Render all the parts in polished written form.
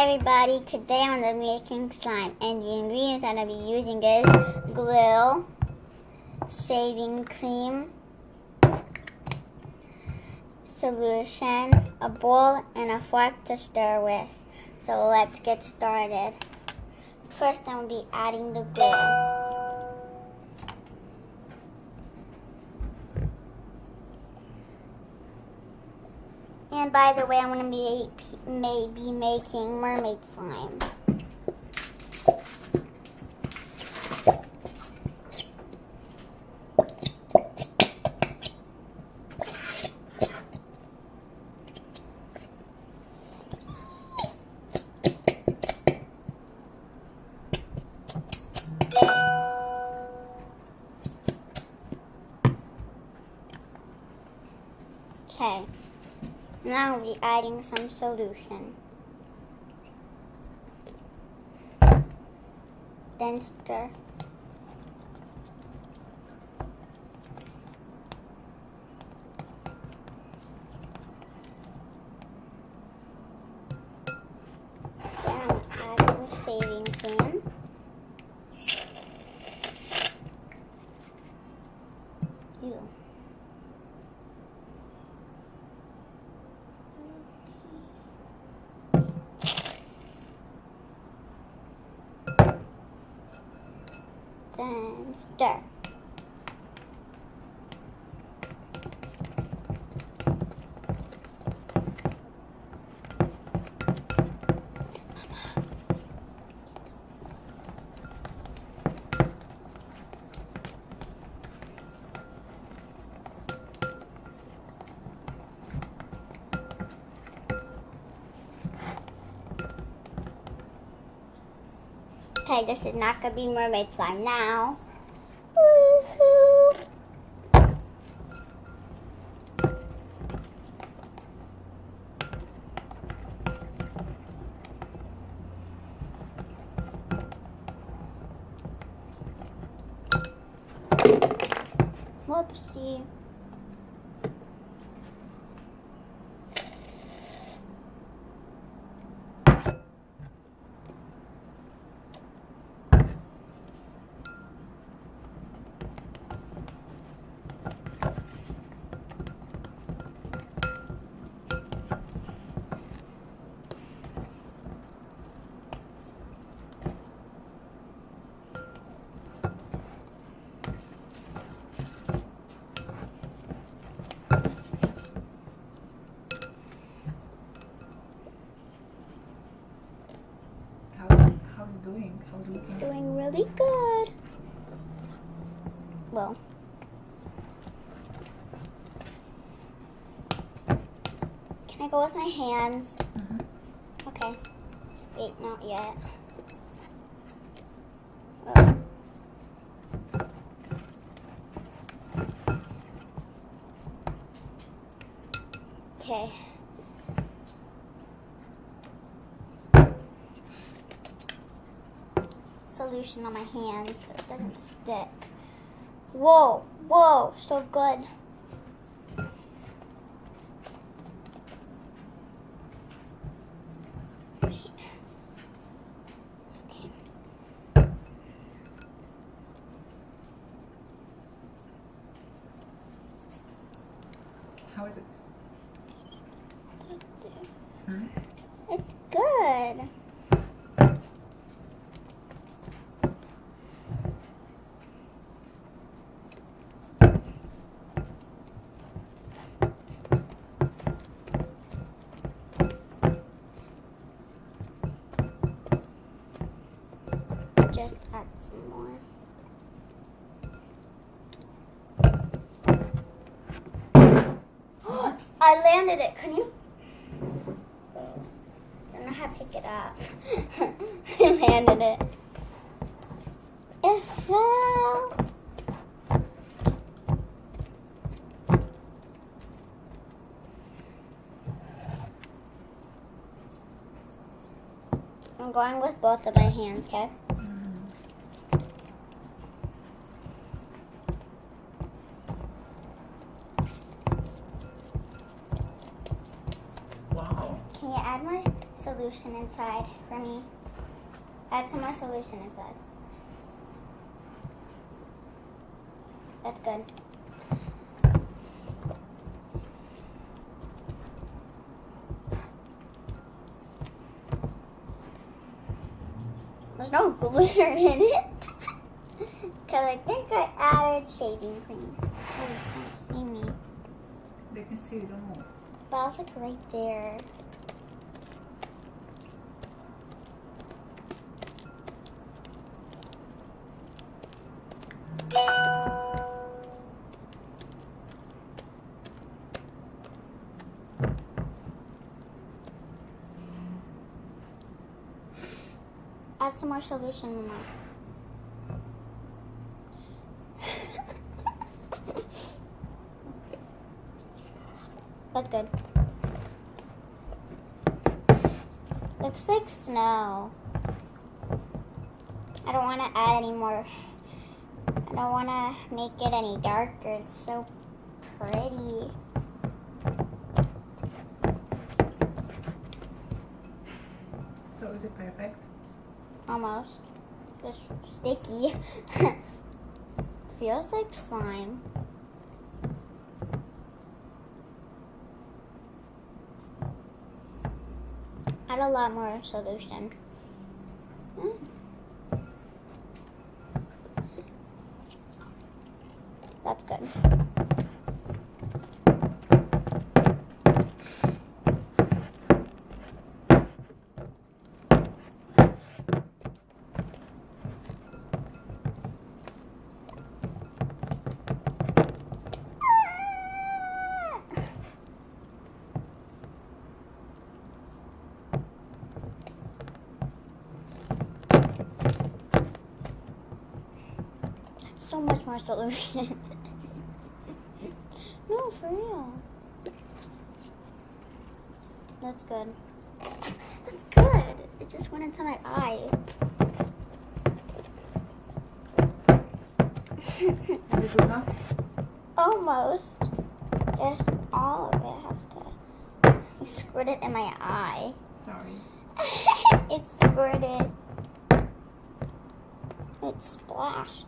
everybody, today I'm going to be making slime and the ingredients I'm going to be using is glue, shaving cream, solution, a bowl, and a fork to stir with. So let's get started. First I'm going to be adding the glue. And by the way, I'm going to be maybe making mermaid slime. Okay. Now I'll be adding some solution. Then stir. Then I'm adding the shaving cream. Ew. Then stir. Okay, this is not going to be mermaid slime now. Woohoo! Whoopsie. How's it doing? How's it looking? Doing really good. Well, can I go with my hands? Mm-hmm. Okay. Wait, not yet. Oh. Okay. Solution on my hands so it doesn't stick. Whoa, whoa, so good. Okay. How is it? Hmm? It's good. Just add some more. I landed it. Can you? I don't know how to pick it up. I landed it. It fell. I'm going with both of my hands, okay? Wow. Can you add more solution inside for me. Add some more solution inside. That's good. There's no glitter in it. Because I think I added shaving cream. Oh, you can't see me. They can see you, don't move. But I was like right there. Add some more solution, Mama. That's good. Looks like snow. I don't want to add any more. I don't want to make it any darker. It's so pretty. So is it perfect? Almost. Just sticky. Feels like slime. Add a lot more solution. That's good. So much more solution. No, for real. That's good. That's good. It just went into my eye. Is it good enough? Almost. Just all of it has to. You squirted it in my eye. Sorry. It squirted. It splashed.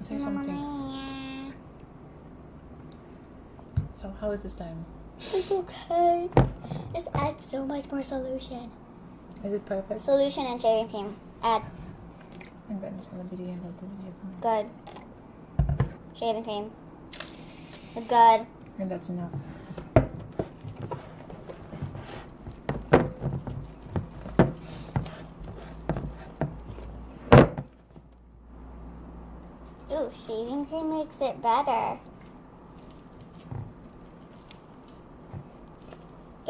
Say something. So how is this time? It's okay. Just add so much more solution. Is it perfect? Solution and shaving cream. Add. And then it's gonna be the end of the video. Good. Shaving cream. Good. And that's enough. Ooh, shaving cream makes it better.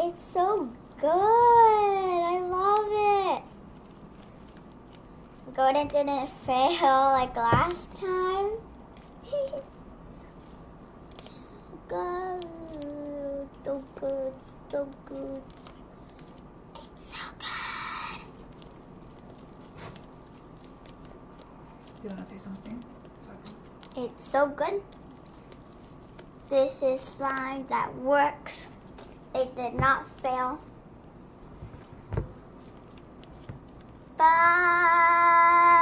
It's so good. I love it. Golden didn't fail like last time. So good. So good. So good. It's so good. You wanna say something? Sorry. It's so good. This is slime that works. It did not fail. Bye.